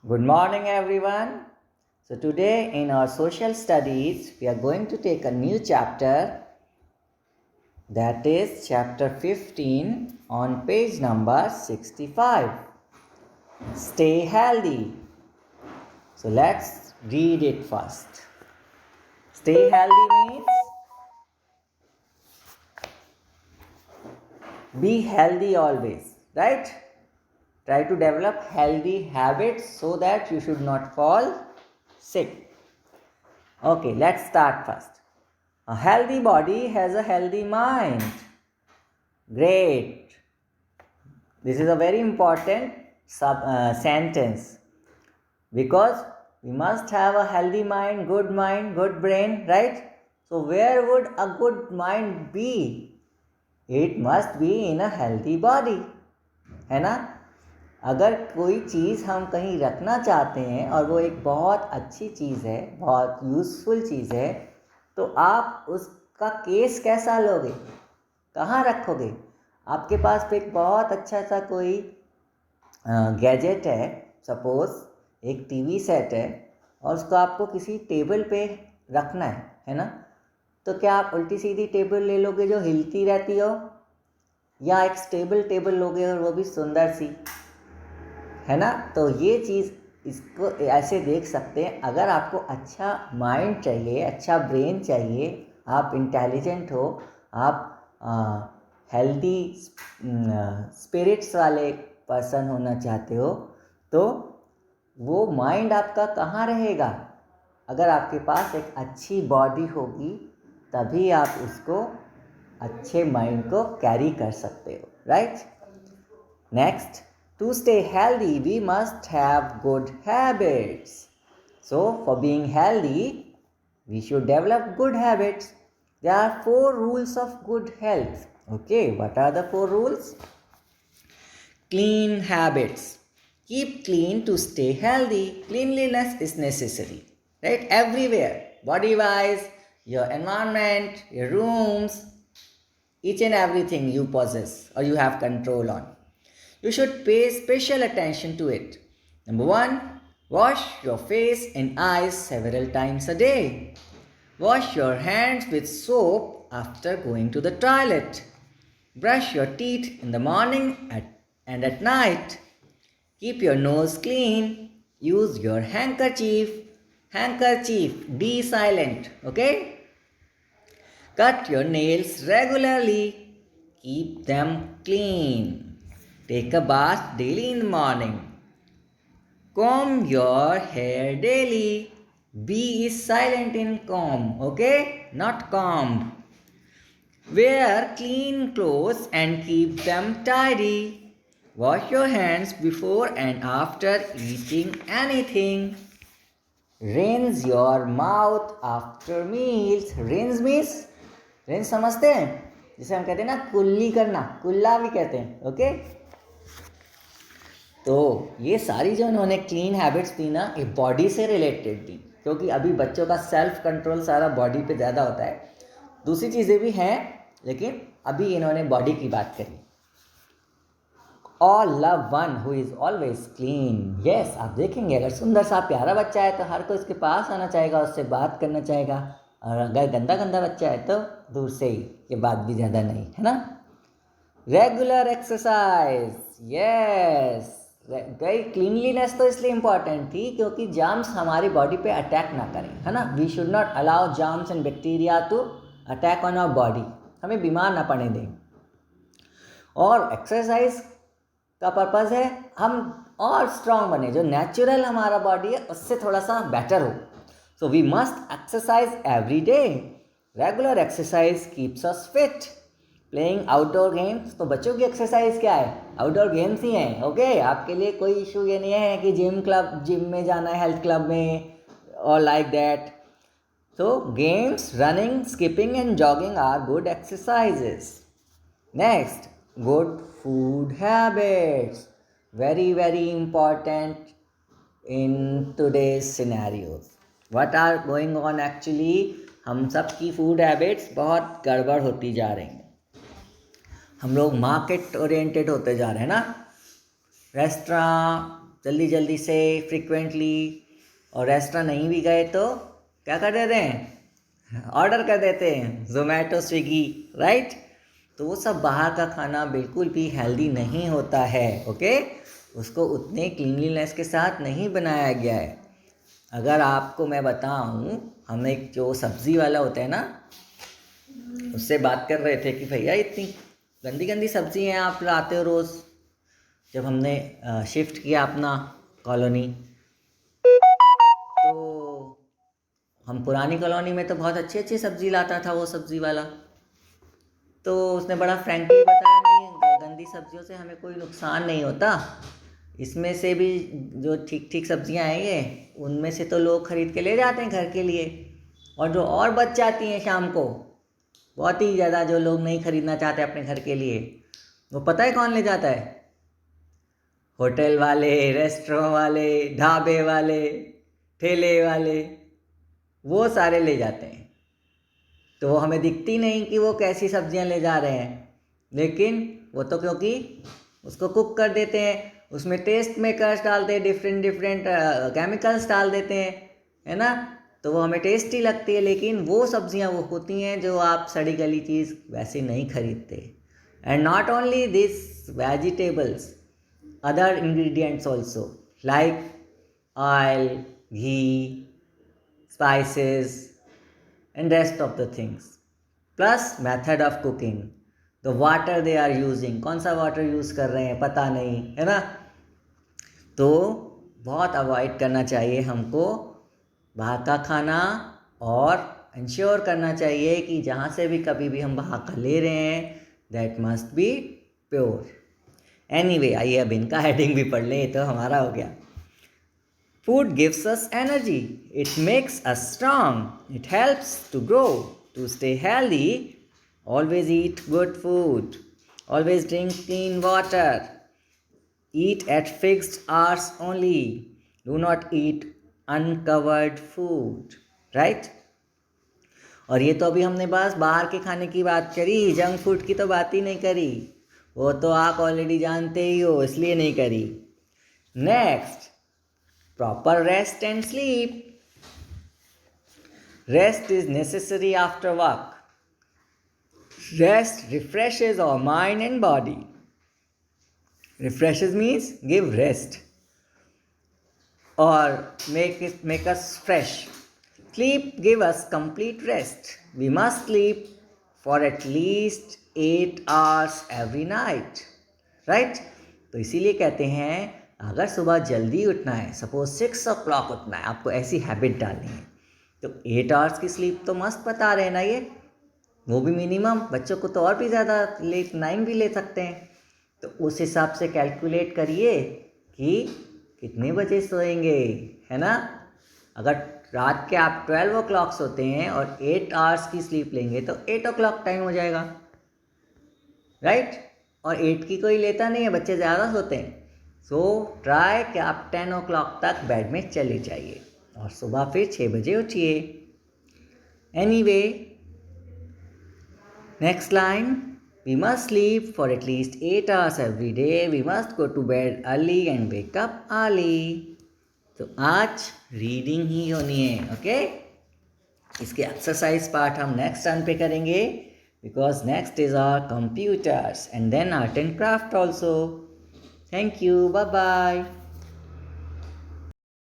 Good morning, everyone. So, today in our social studies, we are going to take a new chapter, that is chapter 15 on page number 65. Stay healthy. So, let's read it first. Stay healthy means be healthy always, right? Try to develop healthy habits so that you should not fall sick. Okay, let's start first. A healthy body has a healthy mind. Great. This is a very important sentence because we must have a healthy mind, good brain, right? So, where would a good mind be? It must be in a healthy body, है ना? अगर कोई चीज़ हम कहीं रखना चाहते हैं और वो एक बहुत अच्छी चीज़ है, बहुत यूज़फुल चीज़ है, तो आप उसका केस कैसा लोगे, कहाँ रखोगे? आपके पास एक बहुत अच्छा सा कोई गैजेट है, सपोज़ एक टीवी सेट है और उसको आपको किसी टेबल पे रखना है ना? तो क्या आप उल्टी सीधी टेबल ले लोगे जो हिलती रहती हो, या एक स्टेबल टेबल लोगे और वो भी सुंदर सी, है ना? तो ये चीज़ इसको ऐसे देख सकते हैं। अगर आपको अच्छा माइंड चाहिए, अच्छा ब्रेन चाहिए, आप इंटेलिजेंट हो, आप हेल्दी स्पिरिट्स वाले पर्सन होना चाहते हो, तो वो माइंड आपका कहाँ रहेगा? अगर आपके पास एक अच्छी बॉडी होगी तभी आप उसको अच्छे माइंड को कैरी कर सकते हो, right? Next, to stay healthy we must have good habits. So for being healthy we should develop good habits. There are 4 rules of good health. Okay, what are the 4 rules? Clean habits. Keep clean to stay healthy. Cleanliness is necessary, right? Everywhere, body wise, your environment, your rooms, each and everything you possess or you have control on. You should pay special attention to it. Number 1, wash your face and eyes several times a day. Wash your hands with soap after going to the toilet. Brush your teeth in the morning and at night. Keep your nose clean. Use your handkerchief. Handkerchief, D silent, okay? Cut your nails regularly. Keep them clean. Take a bath daily in the morning. Comb your hair daily. B is silent in comb, okay? Not comb. Wear clean clothes and keep them tidy. Wash your hands before and after eating anything. Rinse your mouth after meals. Rinse समझते हैं? जिसे हम कहते हैं ना कुल्ली करना, कुल्ला भी कहते हैं, ओके? तो ये सारी जो उन्होंने क्लीन हैबिट्स दी ना, ये बॉडी से रिलेटेड दी, क्योंकि अभी बच्चों का सेल्फ कंट्रोल सारा बॉडी पे ज़्यादा होता है। दूसरी चीज़ें भी हैं, लेकिन अभी इन्होंने बॉडी की बात करी। All love one who is always clean. Yes, आप देखेंगे अगर सुंदर सा प्यारा बच्चा है तो हर कोई उसके पास आना चाहेगा, उससे बात करना चाहेगा, और अगर गंदा गंदा बच्चा है तो दूर से ही, ये बात भी ज़्यादा नहीं, है ना? Regular exercise. यस, गई क्लीनलीनेस तो इसलिए इम्पॉर्टेंट थी क्योंकि जर्म्स हमारी बॉडी पे अटैक ना करें, है ना? We should not allow germs and bacteria to attack on our body, हमें बीमार ना पड़ने दें। और एक्सरसाइज का पर्पज़ है हम और स्ट्रांग बने, जो नेचुरल हमारा बॉडी है उससे थोड़ा सा बेटर हो। So we must exercise every day. Regular exercise keeps us fit. Playing outdoor games, तो बच्चों की एक्सरसाइज क्या है? आउटडोर गेम्स ही हैं, ओके? आपके लिए कोई इशू ये नहीं है कि जिम में जाना है, हेल्थ क्लब में और like that. So games, running, skipping and jogging are good exercises. Next, good food habits. Very, very important in today's scenarios. What are going on actually? हम सब की फूड हैबिट्स बहुत गड़बड़ होती जा रही हैं। हम लोग मार्केट ओरिएंटेड होते जा रहे हैं ना। रेस्टोरेंट जल्दी जल्दी से फ्रिक्वेंटली, और रेस्टोरेंट नहीं भी गए तो क्या कर देते हैं, ऑर्डर कर देते हैं, जोमेटो, स्विगी, राइट। तो वो सब बाहर का खाना बिल्कुल भी हेल्दी नहीं होता है, ओके। उसको उतने क्लीनलीनेस के साथ नहीं बनाया गया है। अगर आपको मैं बताऊं, हम एक जो सब्ज़ी वाला होता है ना, उससे बात कर रहे थे कि भैया इतनी गंदी गंदी सब्ज़ी हैं आप लाते हो रोज़। जब हमने शिफ्ट किया अपना कॉलोनी, तो हम पुरानी कॉलोनी में तो बहुत अच्छी अच्छी सब्ज़ी लाता था वो सब्ज़ी वाला। तो उसने बड़ा फ्रैंकली बताया, नहीं, गंदी सब्जियों से हमें कोई नुकसान नहीं होता, इसमें से भी जो ठीक ठीक सब्जियां हैं ये, उनमें से तो लोग ख़रीद के ले जाते हैं घर के लिए, और जो और बच जाती हैं शाम को, बहुत ही ज़्यादा जो लोग नहीं ख़रीदना चाहते अपने घर के लिए, वो पता है कौन ले जाता है? होटल वाले, रेस्टोरेंट वाले, ढाबे वाले, ठेले वाले, वो सारे ले जाते हैं। तो वो हमें दिखती नहीं कि वो कैसी सब्जियां ले जा रहे हैं, लेकिन वो तो क्योंकि उसको कुक कर देते हैं, उसमें टेस्ट मेकर्स डालते हैं, डिफरेंट डिफरेंट केमिकल्स डाल देते हैं, है ना। तो वो हमें टेस्टी लगती है, लेकिन वो सब्जियां वो होती हैं जो आप सड़ी गली चीज़ वैसे नहीं खरीदते। And not only this vegetables, other ingredients also, like oil, ghee, spices, and rest of the things, plus method of cooking, the water they are using, कौन सा वाटर यूज़ कर रहे हैं पता नहीं, है ना। तो बहुत अवॉइड करना चाहिए हमको बाहर का खाना, और इंश्योर करना चाहिए कि जहाँ से भी कभी भी हम बाहर का ले रहे हैं, that must be pure. Anyway, आइए अब इनका हेडिंग भी पढ़ लें, ये तो हमारा हो गया। Food gives us energy, it makes us strong, it helps to grow, to stay healthy, always eat good food, always drink clean water, eat at fixed hours only, do not eat uncovered food, right. और ये तो अभी हमने बस बाहर के खाने की बात करी, जंक फूड की तो बात ही नहीं करी, वो तो आप ऑलरेडी जानते ही हो, इसलिए नहीं करी। Next, proper rest and sleep. Rest is necessary after work. Rest refreshes our mind and body. Refreshes means give rest or make us fresh. Sleep give us complete rest. We must sleep for at least 8 hours every night, right? तो इसीलिए कहते हैं अगर सुबह जल्दी उठना है, suppose 6 o'clock उठना है, आपको ऐसी हैबिट डालनी है, तो 8 hours की स्लीप तो मस्त बता रहे हैं ना ये, वो भी मिनिमम। बच्चों को तो और भी ज़्यादा लेट 9 भी ले सकते हैं। तो उस हिसाब से कैलकुलेट करिए कि कितने बजे सोएंगे, है ना। अगर रात के आप 12 o'clock सोते हैं और 8 hours की स्लीप लेंगे तो 8 o'clock टाइम हो जाएगा, राइट। और 8 की कोई लेता नहीं है, बच्चे ज़्यादा सोते हैं। सो ट्राई कि आप 10 o'clock तक बेड में चले जाइए और सुबह फिर 6 बजे उठिए। Anyway, next line, we must sleep for at least 8 hours every day. We must go to bed early and wake up early. तो आज रीडिंग ही होनी है, ओके। इसके एक्सरसाइज पार्ट हम नेक्स्ट टर्न पे करेंगे, because next is our computers and then art and craft also. Thank you, bye bye.